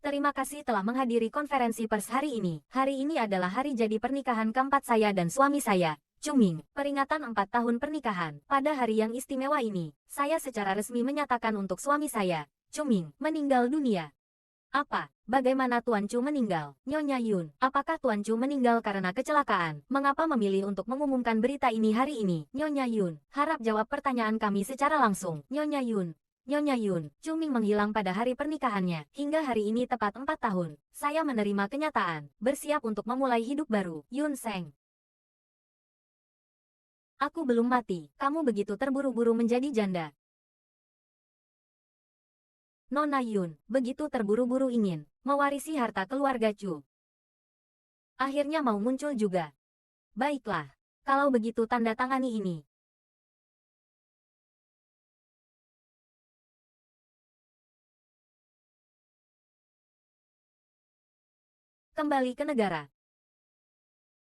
Terima kasih telah menghadiri konferensi pers hari ini. Hari ini adalah hari jadi pernikahan keempat saya dan suami saya, Chuming. Peringatan 4 tahun pernikahan. Pada hari yang istimewa ini, saya secara resmi menyatakan untuk suami saya, Chuming, meninggal dunia. Apa? Bagaimana Tuan Chu meninggal? Nyonya Yun, apakah Tuan Chu meninggal karena kecelakaan? Mengapa memilih untuk mengumumkan berita ini hari ini? Nyonya Yun, harap jawab pertanyaan kami secara langsung. Nyonya Yun, Chuming menghilang pada hari pernikahannya. Hingga hari ini tepat 4 tahun. Saya menerima kenyataan, bersiap untuk memulai hidup baru. Yun Seng. Aku belum mati. Kamu begitu terburu-buru menjadi janda. Nona Yun, begitu terburu-buru ingin mewarisi harta keluarga Chu. Akhirnya mau muncul juga. Baiklah, kalau begitu tanda tangani ini. Kembali ke negara.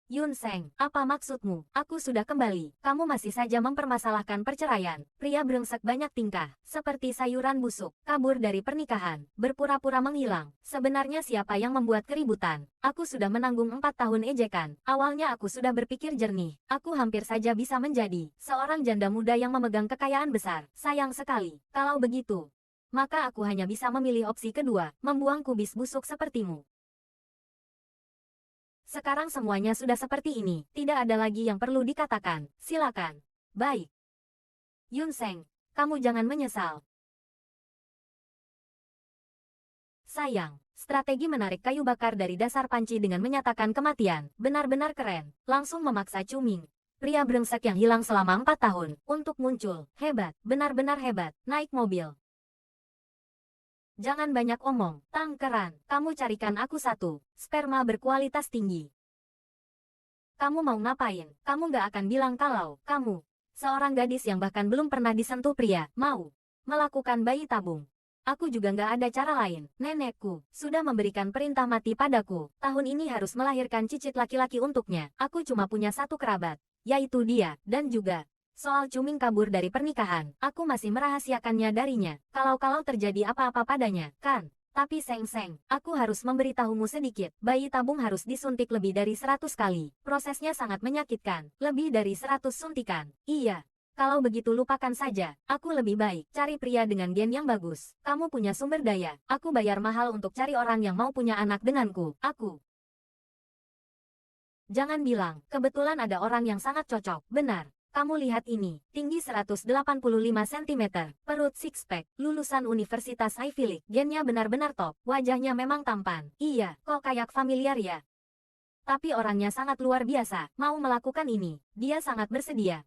Yun Seng, apa maksudmu? Aku sudah kembali. Kamu masih saja mempermasalahkan perceraian. Pria brengsek banyak tingkah, seperti sayuran busuk, kabur dari pernikahan, berpura-pura menghilang. Sebenarnya siapa yang membuat keributan? Aku sudah menanggung 4 tahun ejekan. Awalnya aku sudah berpikir jernih. Aku hampir saja bisa menjadi seorang janda muda yang memegang kekayaan besar. Sayang sekali. Kalau begitu, maka aku hanya bisa memilih opsi kedua, membuang kubis busuk sepertimu. Sekarang semuanya sudah seperti ini. Tidak ada lagi yang perlu dikatakan. Silakan. Baik. Yun Seng, kamu jangan menyesal. Sayang, strategi menarik kayu bakar dari dasar panci dengan menyatakan kematian. Benar-benar keren. Langsung memaksa Chuming, pria brengsek yang hilang selama 4 tahun, untuk muncul. Hebat, benar-benar hebat. Naik mobil. Jangan banyak omong, tangkeran. Kamu carikan aku satu sperma berkualitas tinggi. Kamu mau ngapain? Kamu gak akan bilang kalau kamu, seorang gadis yang bahkan belum pernah disentuh pria, mau melakukan bayi tabung. Aku juga gak ada cara lain. Nenekku sudah memberikan perintah mati padaku. Tahun ini harus melahirkan cicit laki-laki untuknya. Aku cuma punya satu kerabat, yaitu dia, dan juga soal Chuming kabur dari pernikahan, aku masih merahasiakannya darinya. Kalau terjadi apa-apa padanya, kan? Tapi Seng, aku harus memberitahumu sedikit. Bayi tabung harus disuntik lebih dari 100 kali. Prosesnya sangat menyakitkan. Lebih dari 100 suntikan. Iya. Kalau begitu lupakan saja. Aku lebih baik cari pria dengan gen yang bagus. Kamu punya sumber daya. Aku bayar mahal untuk cari orang yang mau punya anak denganku. Jangan bilang, kebetulan ada orang yang sangat cocok. Benar. Kamu lihat ini, tinggi 185 cm, perut six-pack, lulusan Universitas Ivy League, gennya benar-benar top, wajahnya memang tampan. Iya, kok kayak familiar ya? Tapi orangnya sangat luar biasa, mau melakukan ini, dia sangat bersedia.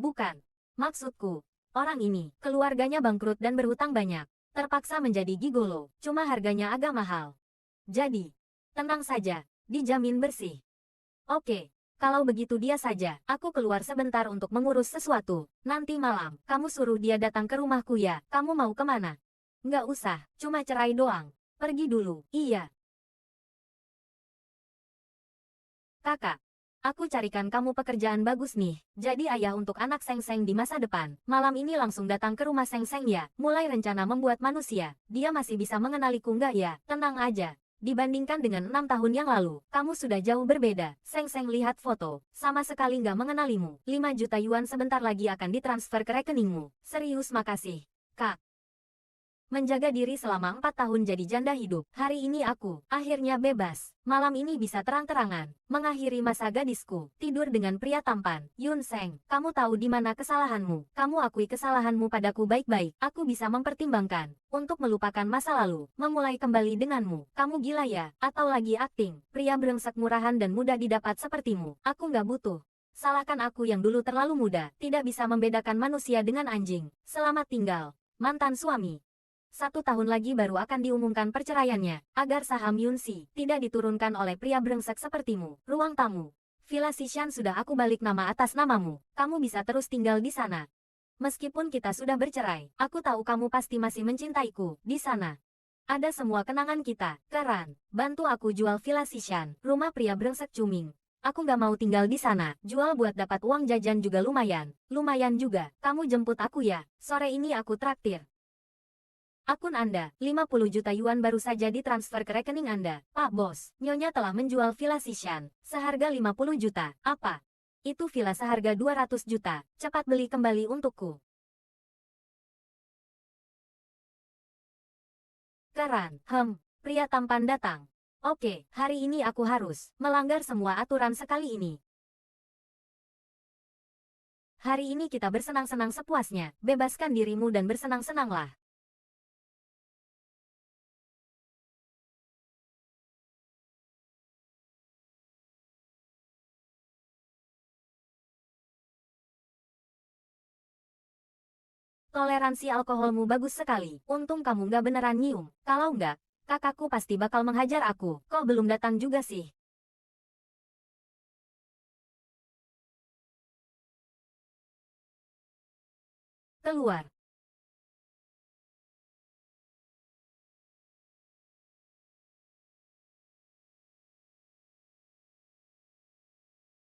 Bukan. Maksudku, orang ini, keluarganya bangkrut dan berhutang banyak, terpaksa menjadi gigolo, cuma harganya agak mahal. Jadi, tenang saja, dijamin bersih. Oke. Kalau begitu dia saja, aku keluar sebentar untuk mengurus sesuatu. Nanti malam, kamu suruh dia datang ke rumahku ya. Kamu mau kemana? Nggak usah, cuma cerai doang. Pergi dulu. Iya. Kakak, aku carikan kamu pekerjaan bagus nih. Jadi ayah untuk anak Seng di masa depan. Malam ini langsung datang ke rumah Seng ya. Mulai rencana membuat manusia. Dia masih bisa mengenaliku nggak ya? Tenang aja. Dibandingkan dengan 6 tahun yang lalu, kamu sudah jauh berbeda. Seng lihat foto. Sama sekali nggak mengenalimu. 5 juta yuan sebentar lagi akan ditransfer ke rekeningmu. Serius makasih, Kak. Menjaga diri selama 4 tahun jadi janda hidup. Hari ini aku, akhirnya bebas. Malam ini bisa terang-terangan. Mengakhiri masa gadisku. Tidur dengan pria tampan. Yun Seng, kamu tahu di mana kesalahanmu. Kamu akui kesalahanmu padaku baik-baik. Aku bisa mempertimbangkan untuk melupakan masa lalu. Memulai kembali denganmu. Kamu gila ya? Atau lagi akting? Pria brengsek murahan dan mudah didapat sepertimu. Aku nggak butuh. Salahkan aku yang dulu terlalu muda. Tidak bisa membedakan manusia dengan anjing. Selamat tinggal, mantan suami. 1 tahun lagi baru akan diumumkan perceraiannya, agar saham Yunsi tidak diturunkan oleh pria brengsek sepertimu. Ruang tamu. Villa Sishan sudah aku balik nama atas namamu. Kamu bisa terus tinggal di sana. Meskipun kita sudah bercerai, aku tahu kamu pasti masih mencintaiku. Di sana ada semua kenangan kita. Keren. Bantu aku jual Villa Sishan, rumah pria brengsek Chuming. Aku nggak mau tinggal di sana. Jual buat dapat uang jajan juga lumayan. Lumayan juga. Kamu jemput aku ya. Sore ini aku traktir. Akun Anda, 50 juta yuan baru saja ditransfer ke rekening Anda. Pak Bos, Nyonya telah menjual Villa Sishan. Seharga 50 juta. Apa? Itu villa seharga 200 juta. Cepat beli kembali untukku. Keran, pria tampan datang. Oke, hari ini aku harus melanggar semua aturan sekali ini. Hari ini kita bersenang-senang sepuasnya. Bebaskan dirimu dan bersenang-senanglah. Toleransi alkoholmu bagus sekali. Untung kamu nggak beneran nyium. Kalau nggak, kakakku pasti bakal menghajar aku. Kok belum datang juga sih? Keluar.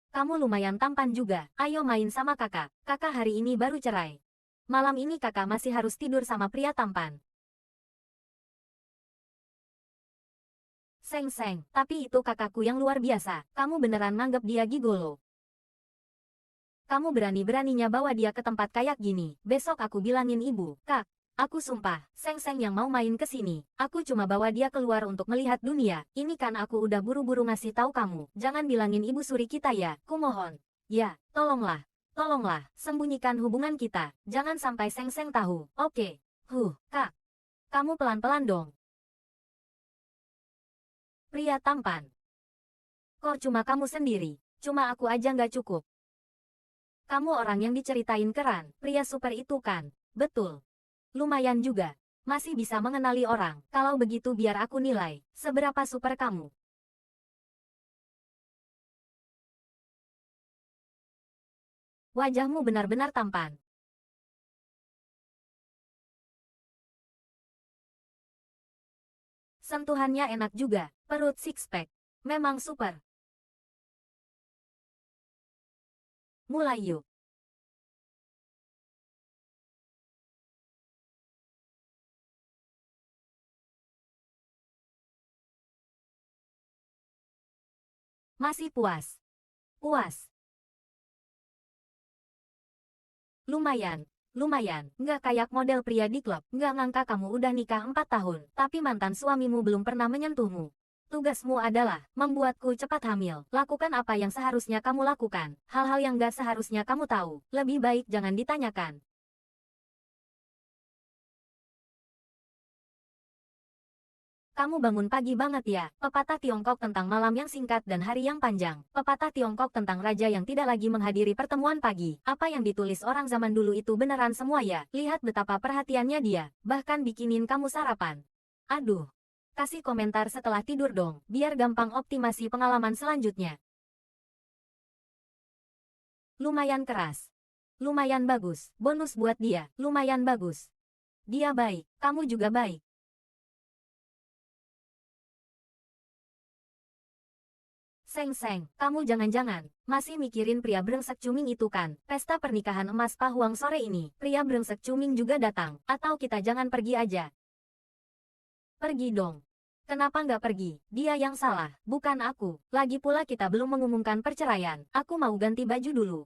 Kamu lumayan tampan juga. Ayo main sama kakak. Kakak hari ini baru cerai. Malam ini kakak masih harus tidur sama pria tampan. Seng-seng, tapi itu kakakku yang luar biasa. Kamu beneran nganggep dia gigolo. Kamu berani-beraninya bawa dia ke tempat kayak gini. Besok aku bilangin ibu. Kak, aku sumpah, Seng-seng yang mau main ke sini. Aku cuma bawa dia keluar untuk melihat dunia. Ini kan aku udah buru-buru ngasih tahu kamu. Jangan bilangin ibu suri kita ya. Kumohon. Ya, tolonglah. Tolonglah, sembunyikan hubungan kita. Jangan sampai Seng-seng tahu. Oke. Kak. Kamu pelan-pelan dong. Pria tampan. Kok cuma kamu sendiri? Cuma aku aja nggak cukup. Kamu orang yang diceritain Keran, pria super itu kan? Betul. Lumayan juga. Masih bisa mengenali orang. Kalau begitu biar aku nilai. Seberapa super kamu? Wajahmu benar-benar tampan. Sentuhannya enak juga. Perut six-pack. Memang super. Mulai yuk. Masih puas. Puas. Lumayan. Lumayan. Nggak kayak model pria di klub. Nggak ngangka kamu udah nikah 4 tahun. Tapi mantan suamimu belum pernah menyentuhmu. Tugasmu adalah membuatku cepat hamil. Lakukan apa yang seharusnya kamu lakukan. Hal-hal yang nggak seharusnya kamu tahu. Lebih baik jangan ditanyakan. Kamu bangun pagi banget ya. Pepatah Tiongkok tentang malam yang singkat dan hari yang panjang. Pepatah Tiongkok tentang raja yang tidak lagi menghadiri pertemuan pagi. Apa yang ditulis orang zaman dulu itu beneran semua ya. Lihat betapa perhatiannya dia. Bahkan bikinin kamu sarapan. Aduh. Kasih komentar setelah tidur dong. Biar gampang optimasi pengalaman selanjutnya. Lumayan keras. Lumayan bagus. Bonus buat dia. Lumayan bagus. Dia baik. Kamu juga baik. Seng-seng, kamu jangan-jangan masih mikirin pria brengsek cuming itu kan? Pesta pernikahan emas Pahuang sore ini, pria brengsek cuming juga datang. Atau kita jangan pergi aja? Pergi dong. Kenapa nggak pergi? Dia yang salah, bukan aku. Lagi pula kita belum mengumumkan perceraian. Aku mau ganti baju dulu.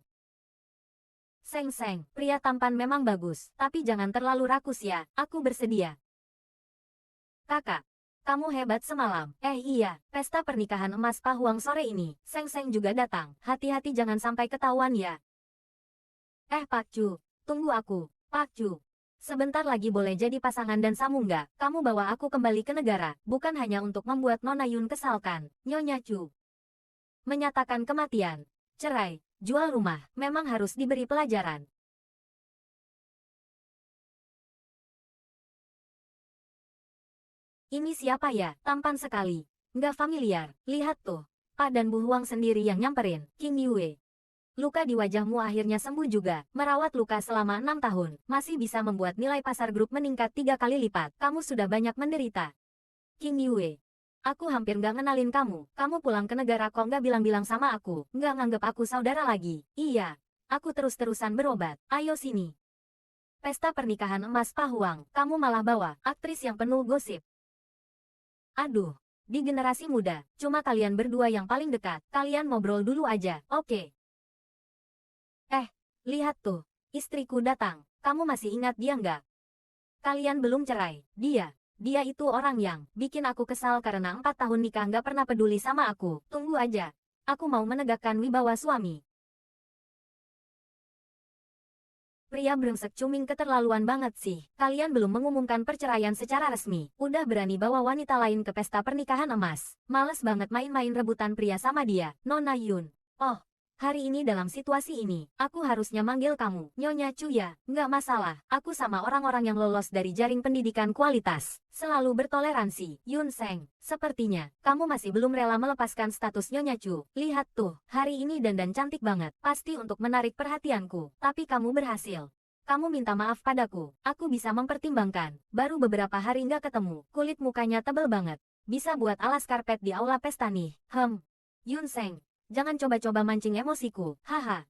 Seng-seng, pria tampan memang bagus, tapi jangan terlalu rakus ya. Aku bersedia. Kakak. Kamu hebat semalam. Iya, pesta pernikahan emas Pahuang sore ini. Seng-seng juga datang. Hati-hati jangan sampai ketahuan ya. Pak Chu. Tunggu aku. Pak Chu. Sebentar lagi boleh jadi pasangan dan samu nggak? Kamu bawa aku kembali ke negara, bukan hanya untuk membuat Nona Yun kesalkan. Nyonya Chu. Menyatakan kematian. Cerai. Jual rumah. Memang harus diberi pelajaran. Ini siapa ya? Tampan sekali. Nggak familiar. Lihat tuh. Pak dan Bu Huang sendiri yang nyamperin. King Yue. Luka di wajahmu akhirnya sembuh juga. Merawat luka selama 6 tahun. Masih bisa membuat nilai pasar grup meningkat 3 kali lipat. Kamu sudah banyak menderita. King Yue. Aku hampir nggak ngenalin kamu. Kamu pulang ke negara kok nggak bilang-bilang sama aku. Nggak nganggep aku saudara lagi. Iya. Aku terus-terusan berobat. Ayo sini. Pesta pernikahan emas Pahuang, kamu malah bawa aktris yang penuh gosip. Aduh, di generasi muda, cuma kalian berdua yang paling dekat. Kalian ngobrol dulu aja, oke? Lihat tuh, istriku datang. Kamu masih ingat dia nggak? Kalian belum cerai. Dia itu orang yang bikin aku kesal karena 4 tahun nikah nggak pernah peduli sama aku. Tunggu aja. Aku mau menegakkan wibawa suami. Pria brengsek cuming keterlaluan banget sih. Kalian belum mengumumkan perceraian secara resmi. Udah berani bawa wanita lain ke pesta pernikahan emas. Males banget main-main rebutan pria sama dia. Nona Yun. Oh, hari ini dalam situasi ini, aku harusnya manggil kamu Nyonya Chu ya. Nggak masalah. Aku sama orang-orang yang lolos dari jaring pendidikan kualitas. Selalu bertoleransi. Yun Seng, sepertinya kamu masih belum rela melepaskan status Nyonya Chu. Lihat tuh, hari ini dandan cantik banget. Pasti untuk menarik perhatianku. Tapi kamu berhasil. Kamu minta maaf padaku. Aku bisa mempertimbangkan. Baru beberapa hari nggak ketemu. Kulit mukanya tebel banget. Bisa buat alas karpet di aula pesta nih. Yun Seng, jangan coba-coba mancing emosiku. Haha.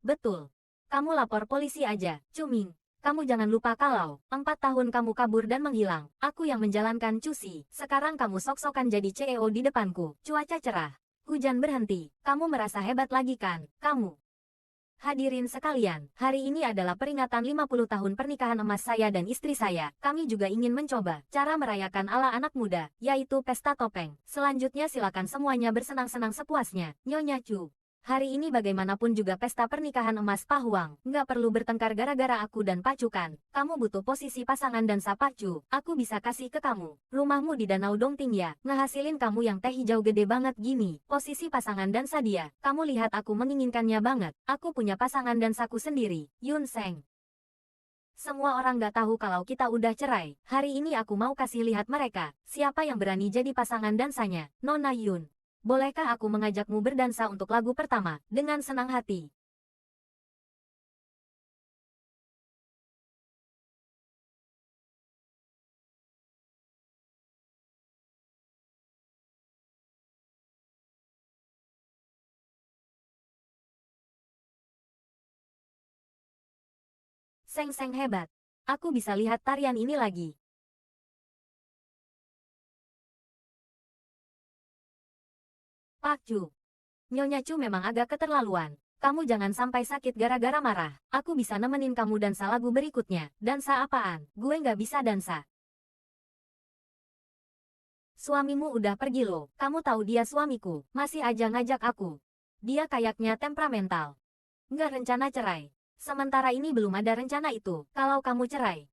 Betul. Kamu lapor polisi aja, Cuming. Kamu jangan lupa kalau 4 tahun kamu kabur dan menghilang. Aku yang menjalankan cusi. Sekarang kamu sok-sokan jadi CEO di depanku. Cuaca cerah. Hujan berhenti. Kamu merasa hebat lagi kan? Kamu. Hadirin sekalian, hari ini adalah peringatan 50 tahun pernikahan emas saya dan istri saya. Kami juga ingin mencoba cara merayakan ala anak muda, yaitu pesta topeng. Selanjutnya silakan semuanya bersenang-senang sepuasnya. Nyonya Chu. Hari ini bagaimanapun juga pesta pernikahan emas Pahuang. Nggak perlu bertengkar gara-gara aku dan Pacukan. Kamu butuh posisi pasangan dan Pacu. Aku bisa kasih ke kamu. Rumahmu di Danau Dongting ya. Ngehasilin kamu yang teh hijau gede banget gini. Posisi pasangan dan dia. Kamu lihat aku menginginkannya banget. Aku punya pasangan dan saku sendiri. Yun Seng. Semua orang nggak tahu kalau kita udah cerai. Hari ini aku mau kasih lihat mereka. Siapa yang berani jadi pasangan dansanya. Nona Yun. Bolehkah aku mengajakmu berdansa untuk lagu pertama, dengan senang hati? Seng-seng hebat. Aku bisa lihat tarian ini lagi. Pak Chu. Nyonya Chu memang agak keterlaluan. Kamu jangan sampai sakit gara-gara marah. Aku bisa nemenin kamu dansa lagu berikutnya. Dansa apaan? Gue nggak bisa dansa. Suamimu udah pergi loh. Kamu tahu dia suamiku. Masih aja ngajak aku. Dia kayaknya temperamental. Nggak rencana cerai. Sementara ini belum ada rencana itu. Kalau kamu cerai,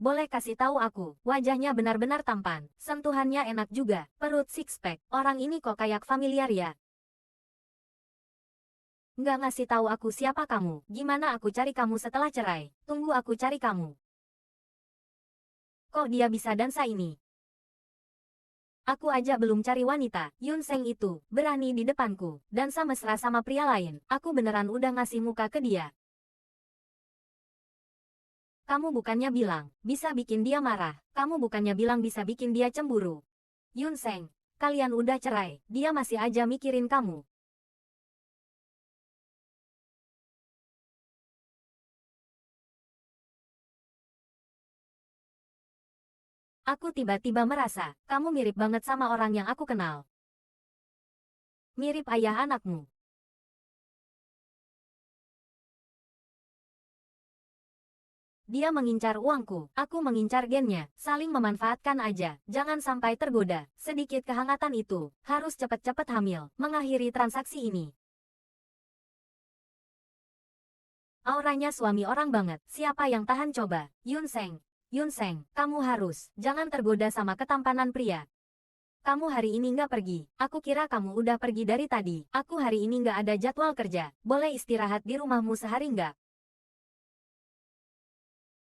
boleh kasih tahu aku. Wajahnya benar-benar tampan. Sentuhannya enak juga. Perut six pack. Orang ini kok kayak familiar ya? Nggak ngasih tahu aku siapa kamu. Gimana aku cari kamu setelah cerai? Tunggu aku cari kamu. Kok dia bisa dansa ini? Aku aja belum cari wanita. Yun Seng itu berani di depanku. Dansa mesra sama pria lain. Aku beneran udah ngasih muka ke dia. Kamu bukannya bilang bisa bikin dia marah. Kamu bukannya bilang bisa bikin dia cemburu. Yun Seng, kalian udah cerai. Dia masih aja mikirin kamu. Aku tiba-tiba merasa, kamu mirip banget sama orang yang aku kenal. Mirip ayah anakmu. Dia mengincar uangku, aku mengincar gennya, saling memanfaatkan aja, jangan sampai tergoda. Sedikit kehangatan itu, harus cepet-cepet hamil, mengakhiri transaksi ini. Auranya suami orang banget, siapa yang tahan coba? Yun Seng, kamu harus, jangan tergoda sama ketampanan pria. Kamu hari ini nggak pergi. Aku kira kamu udah pergi dari tadi. Aku hari ini nggak ada jadwal kerja. Boleh istirahat di rumahmu sehari nggak?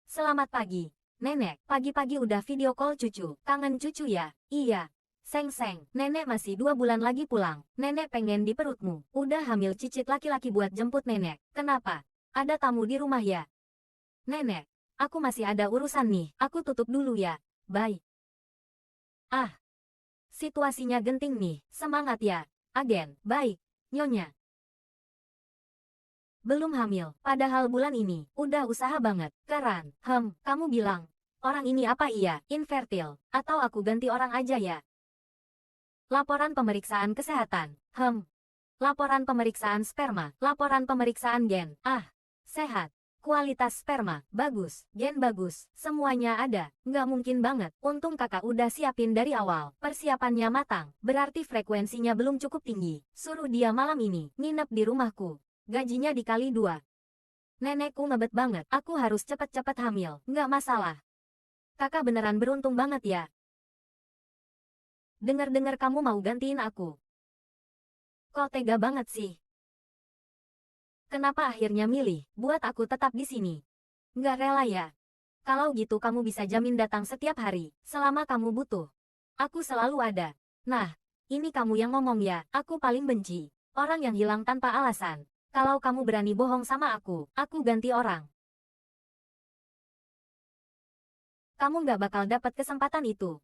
Selamat pagi, Nenek. Pagi-pagi udah video call cucu. Kangen cucu ya? Iya. Seng-seng, Nenek masih 2 bulan lagi pulang. Nenek pengen di perutmu. Udah hamil cicit laki-laki buat jemput Nenek. Kenapa? Ada tamu di rumah ya? Nenek, aku masih ada urusan nih. Aku tutup dulu ya. Bye. Ah. Situasinya genting nih, semangat ya, agen, baik, Nyonya. Belum hamil, padahal bulan ini, udah usaha banget. Keren. Kamu bilang, orang ini apa iya, infertil, atau aku ganti orang aja ya? Laporan pemeriksaan kesehatan. Laporan pemeriksaan sperma, laporan pemeriksaan gen. Sehat. Kualitas sperma, bagus, gen bagus, semuanya ada. Nggak mungkin banget, untung kakak udah siapin dari awal. Persiapannya matang, berarti frekuensinya belum cukup tinggi. Suruh dia malam ini, nginep di rumahku. Gajinya dikali 2. Nenekku ngebet banget, aku harus cepet-cepet hamil, nggak masalah. Kakak beneran beruntung banget ya. Dengar-dengar kamu mau gantiin aku. Kok tega banget sih? Kenapa akhirnya milih buat aku tetap di sini? Nggak rela ya? Kalau gitu kamu bisa jamin datang setiap hari, selama kamu butuh. Aku selalu ada. Nah, ini kamu yang ngomong ya, aku paling benci. Orang yang hilang tanpa alasan. Kalau kamu berani bohong sama aku ganti orang. Kamu nggak bakal dapat kesempatan itu.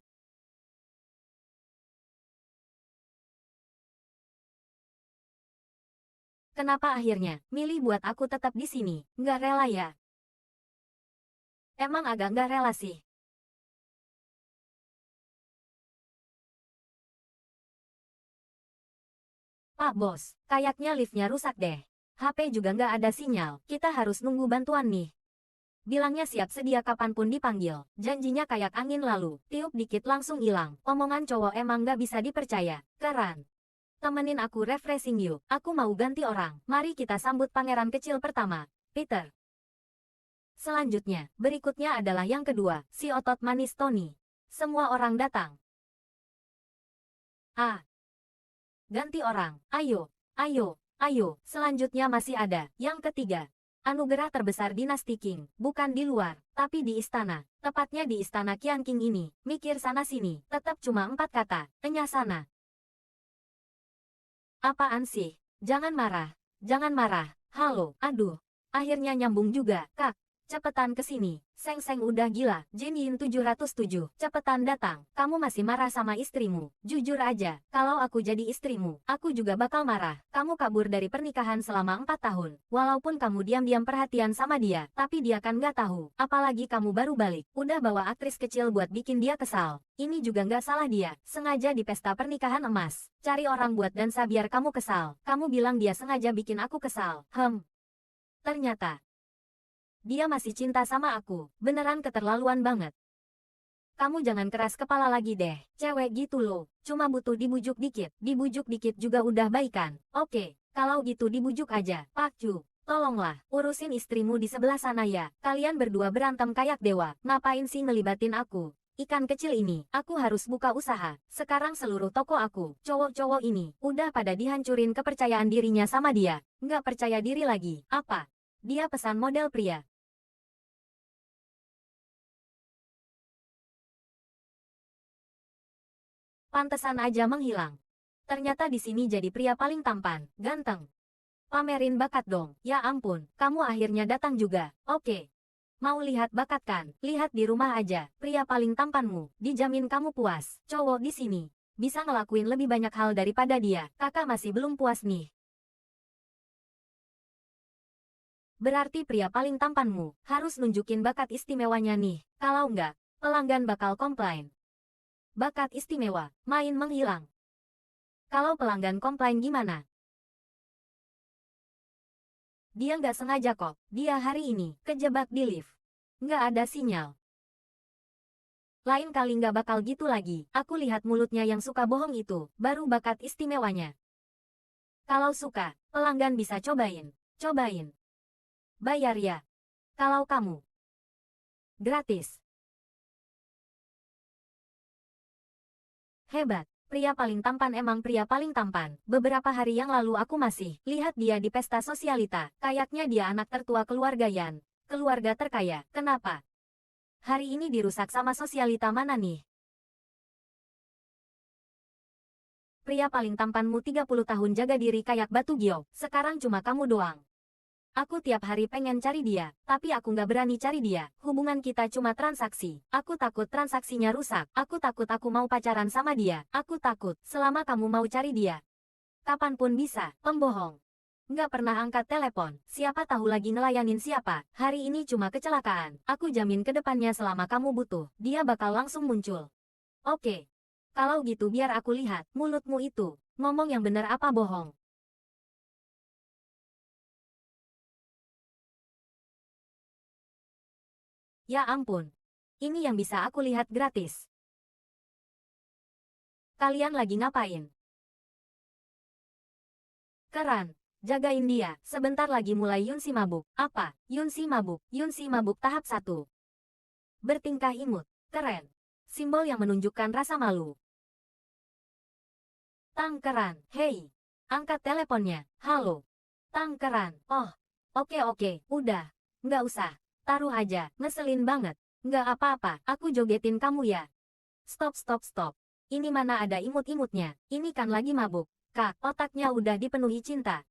Kenapa akhirnya milih buat aku tetap di sini? Nggak rela ya? Emang agak nggak rela sih. Pak Bos, kayaknya liftnya rusak deh. HP juga nggak ada sinyal, kita harus nunggu bantuan nih. Bilangnya siap sedia kapanpun dipanggil, janjinya kayak angin lalu, tiup dikit langsung hilang. Omongan cowok emang nggak bisa dipercaya, keren. Temenin aku refreshing yuk, aku mau ganti orang. Mari kita sambut pangeran kecil pertama, Peter. Selanjutnya, berikutnya adalah yang kedua, si otot manis Tony. Semua orang datang. Ganti orang, ayo, ayo, ayo. Selanjutnya masih ada, yang ketiga. Anugerah terbesar dinasti King, bukan di luar, tapi di istana. Tepatnya di istana Qian King ini. Mikir sana-sini, tetap cuma 4 kata, enyah sana. Apaan sih? Jangan marah, jangan marah. Halo, aduh. Akhirnya nyambung juga, Kak. Cepetan ke sini. Seng Seng udah gila. Jin Yin 707. Cepetan datang. Kamu masih marah sama istrimu. Jujur aja, kalau aku jadi istrimu, aku juga bakal marah. Kamu kabur dari pernikahan selama 4 tahun. Walaupun kamu diam-diam perhatian sama dia, tapi dia kan nggak tahu. Apalagi kamu baru balik. Udah bawa aktris kecil buat bikin dia kesal. Ini juga nggak salah dia. Sengaja di pesta pernikahan emas. Cari orang buat dansa biar kamu kesal. Kamu bilang dia sengaja bikin aku kesal. Ternyata dia masih cinta sama aku. Beneran keterlaluan banget. Kamu jangan keras kepala lagi deh. Cewek gitu loh. Cuma butuh dibujuk dikit. Dibujuk dikit juga udah baikan. Oke, kalau gitu dibujuk aja. Pak Chu, tolonglah, urusin istrimu di sebelah sana ya. Kalian berdua berantem kayak dewa. Ngapain sih ngelibatin aku? Ikan kecil ini, aku harus buka usaha. Sekarang seluruh toko aku, cowok-cowok ini, udah pada dihancurin kepercayaan dirinya sama dia. Nggak percaya diri lagi. Apa? Dia pesan model pria. Pantesan aja menghilang. Ternyata di sini jadi pria paling tampan, ganteng. Pamerin bakat dong. Ya ampun, kamu akhirnya datang juga. Oke. Mau lihat bakat kan? Lihat di rumah aja. Pria paling tampanmu. Dijamin kamu puas. Cowok di sini bisa ngelakuin lebih banyak hal daripada dia. Kakak masih belum puas nih. Berarti pria paling tampanmu harus nunjukin bakat istimewanya nih. Kalau enggak, pelanggan bakal komplain. Bakat istimewa, main menghilang. Kalau pelanggan komplain gimana? Dia nggak sengaja kok. Dia hari ini kejebak di lift. Nggak ada sinyal. Lain kali nggak bakal gitu lagi. Aku lihat mulutnya yang suka bohong itu, baru bakat istimewanya. Kalau suka, pelanggan bisa cobain. Cobain. Bayar ya. Kalau kamu. Gratis. Hebat. Pria paling tampan emang pria paling tampan. Beberapa hari yang lalu aku masih lihat dia di pesta sosialita. Kayaknya dia anak tertua keluarga Yan. Keluarga terkaya. Kenapa? Hari ini dirusak sama sosialita mana nih? Pria paling tampanmu 30 tahun jaga diri kayak batu giok. Sekarang cuma kamu doang. Aku tiap hari pengen cari dia, tapi aku nggak berani cari dia. Hubungan kita cuma transaksi. Aku takut transaksinya rusak. Aku takut aku mau pacaran sama dia. Aku takut selama kamu mau cari dia. Kapanpun bisa, pembohong. Nggak pernah angkat telepon. Siapa tahu lagi ngelayanin siapa. Hari ini cuma kecelakaan. Aku jamin ke depannya selama kamu butuh, dia bakal langsung muncul. Oke. Kalau gitu biar aku lihat mulutmu itu. Ngomong yang bener apa bohong? Ya ampun. Ini yang bisa aku lihat gratis. Kalian lagi ngapain? Keran. Jagain dia. Sebentar lagi mulai Yunsi mabuk. Apa? Yunsi mabuk. Yunsi mabuk tahap 1. Bertingkah imut. Keren. Simbol yang menunjukkan rasa malu. Tangkeran. Hei. Angkat teleponnya. Halo. Tangkeran. Oh. Oke. Udah. Nggak usah. Taruh aja. Ngeselin banget. Nggak apa-apa. Aku jogetin kamu ya. Stop. Ini mana ada imut-imutnya. Ini kan lagi mabuk. Kak, otaknya udah dipenuhi cinta.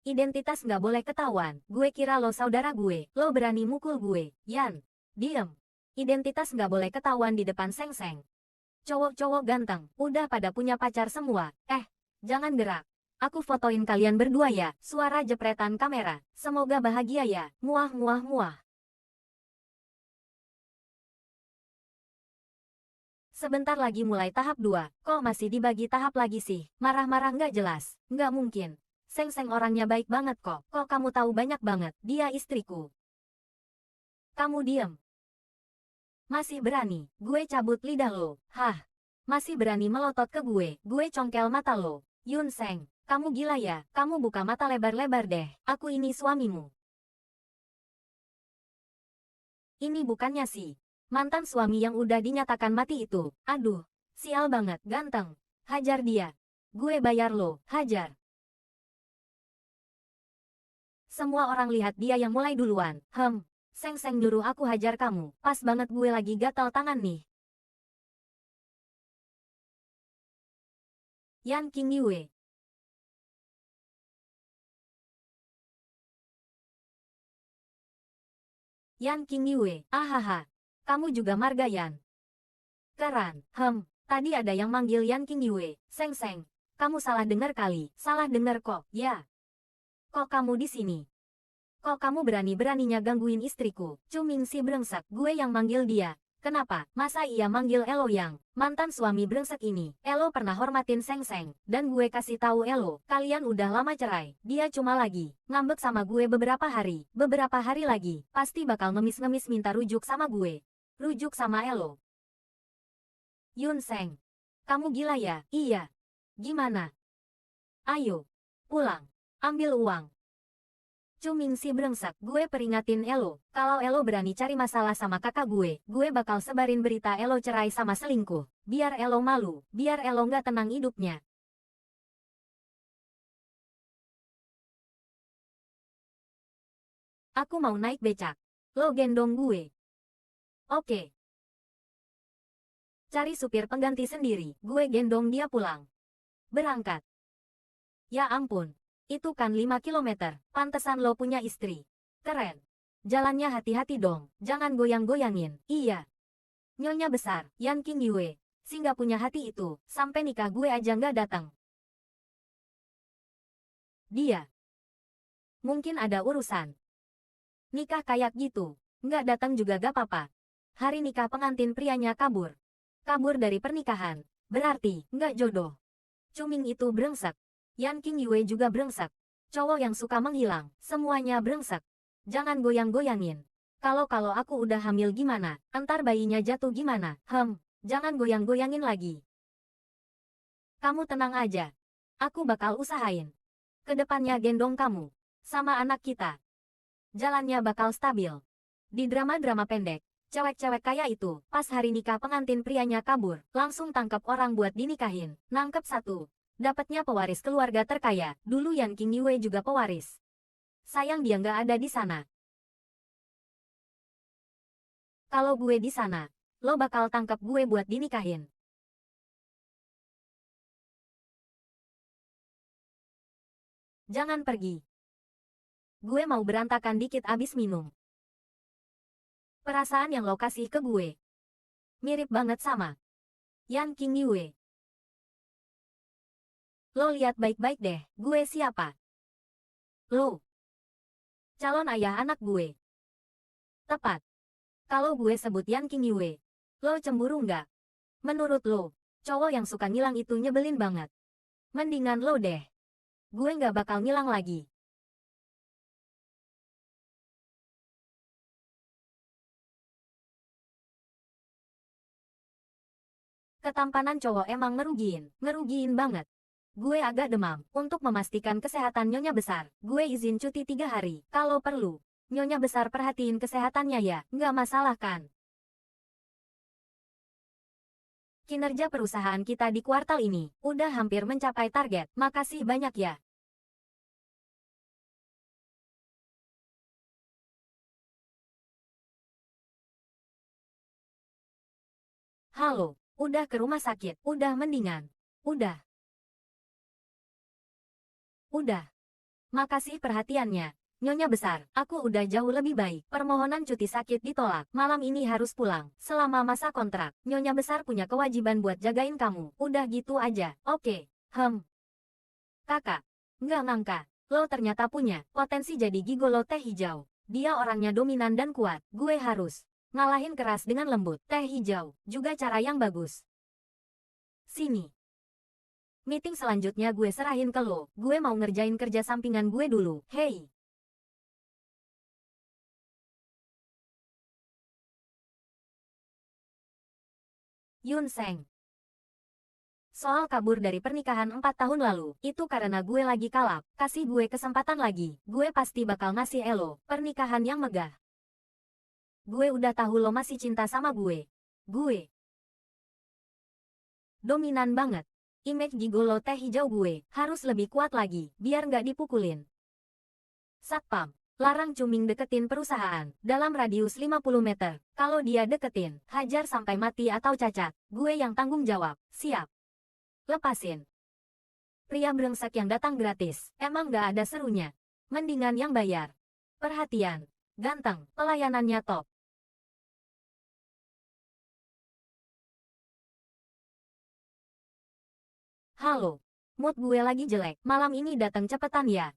Identitas nggak boleh ketahuan. Gue kira lo saudara gue. Lo berani mukul gue. Yan. Diem. Identitas nggak boleh ketahuan di depan Seng-Seng. Cowok-cowok ganteng. Udah pada punya pacar semua. Jangan gerak. Aku fotoin kalian berdua ya. Suara jepretan kamera. Semoga bahagia ya. Muah. Sebentar lagi mulai tahap 2. Kok masih dibagi tahap lagi sih? Marah-marah nggak jelas. Nggak mungkin. Seng-Seng orangnya baik banget kok. Kok kamu tahu banyak banget? Dia istriku. Kamu diem. Masih berani. Gue cabut lidah lo. Hah. Masih berani melotot ke gue. Gue congkel mata lo. Yun Seng. Kamu gila ya? Kamu buka mata lebar-lebar deh. Aku ini suamimu. Ini bukannya sih. Mantan suami yang udah dinyatakan mati itu. Aduh. Sial banget. Ganteng. Hajar dia. Gue bayar lo. Hajar. Semua orang lihat dia yang mulai duluan. Seng-Seng nyuruh aku hajar kamu. Pas banget gue lagi gatal tangan nih. Yan Qingyue. Yan Qingyue. Ahaha. Kamu juga marga Yan. Keran. Tadi ada yang manggil Yan Qingyue. Seng-Seng. Kamu salah dengar kali. Salah dengar kok. Ya. Kok kamu di sini? Kok kamu berani-beraninya gangguin istriku? Cuming si brengsek. Gue yang manggil dia. Kenapa? Masa iya manggil Elo yang mantan suami brengsek ini? Elo pernah hormatin Seng-Seng. Dan gue kasih tahu Elo, kalian udah lama cerai. Dia cuma lagi ngambek sama gue beberapa hari. Beberapa hari lagi, pasti bakal ngemis-ngemis minta rujuk sama gue. Rujuk sama Elo. Yun Seng. Kamu gila ya? Iya. Gimana? Ayo. Pulang. Ambil uang. Cuming si brengsek, gue peringatin Elo. Kalau Elo berani cari masalah sama kakak gue bakal sebarin berita Elo cerai sama selingkuh. Biar Elo malu, biar Elo nggak tenang hidupnya. Aku mau naik becak. Lo gendong gue. Oke. Cari supir pengganti sendiri, gue gendong dia pulang. Berangkat. Ya ampun. Itu kan 5 kilometer, pantesan lo punya istri. Keren. Jalannya hati-hati dong, jangan goyang-goyangin. Iya. Nyonya besar, Yan Qingyue. Si nggak punya hati itu, sampai nikah gue aja nggak datang. Dia. Mungkin ada urusan. Nikah kayak gitu, nggak datang juga gak apa-apa. Hari nikah pengantin prianya kabur. Kabur dari pernikahan. Berarti, nggak jodoh. Cuming itu brengsek. Yan Qingyue juga brengsek. Cowok yang suka menghilang, semuanya brengsek. Jangan goyang-goyangin. Kalau aku udah hamil gimana? Entar bayinya jatuh gimana? Jangan goyang-goyangin lagi. Kamu tenang aja. Aku bakal usahain. Kedepannya gendong kamu. Sama anak kita. Jalannya bakal stabil. Di drama-drama pendek, cewek-cewek kaya itu, pas hari nikah pengantin prianya kabur, langsung tangkap orang buat dinikahin. Nangkep satu. Dapatnya pewaris keluarga terkaya. Dulu Yan Qingyue juga pewaris. Sayang dia nggak ada di sana. Kalau gue di sana, lo bakal tangkap gue buat dinikahin. Jangan pergi. Gue mau berantakan dikit abis minum. Perasaan yang lo kasih ke gue mirip banget sama Yan Qingyue. Lo lihat baik-baik deh, gue siapa? Lo, calon ayah anak gue. Tepat. Kalau gue sebut Yan King Yue, lo cemburu nggak? Menurut lo, cowok yang suka ngilang itu nyebelin banget. Mendingan lo deh. Gue nggak bakal ngilang lagi. Ketampanan cowok emang ngerugiin banget. Gue agak demam. Untuk memastikan kesehatan Nyonya Besar, gue izin cuti 3 hari. Kalau perlu, Nyonya Besar perhatiin kesehatannya ya, nggak masalah kan? Kinerja perusahaan kita di kuartal ini udah hampir mencapai target. Makasih banyak ya. Halo, udah ke rumah sakit, udah mendingan. Udah, udah. Makasih perhatiannya. Nyonya Besar, aku udah jauh lebih baik. Permohonan cuti sakit ditolak. Malam ini harus pulang. Selama masa kontrak, Nyonya Besar punya kewajiban buat jagain kamu. Udah gitu aja. Oke. Kakak. Nggak ngangka. Lo ternyata punya potensi jadi gigolo teh hijau. Dia orangnya dominan dan kuat. Gue harus ngalahin keras dengan lembut. Teh hijau. Juga cara yang bagus. Sini. Meeting selanjutnya gue serahin ke lo. Gue mau ngerjain kerja sampingan gue dulu. Hei. Yun Seng. Soal kabur dari pernikahan 4 tahun lalu, itu karena gue lagi kalap. Kasih gue kesempatan lagi. Gue pasti bakal ngasih Elo pernikahan yang megah. Gue udah tahu lo masih cinta sama gue. Gue dominan banget. Image gigolo teh hijau gue harus lebih kuat lagi, biar nggak dipukulin. Satpam, larang Cuming deketin perusahaan dalam radius 50 meter. Kalau dia deketin, hajar sampai mati atau cacat. Gue yang tanggung jawab. Siap. Lepasin. Pria brengsek yang datang gratis. Emang nggak ada serunya. Mendingan yang bayar. Perhatian. Ganteng. Pelayanannya top. Halo. Mood gue lagi jelek. Malam ini datang cepetan ya.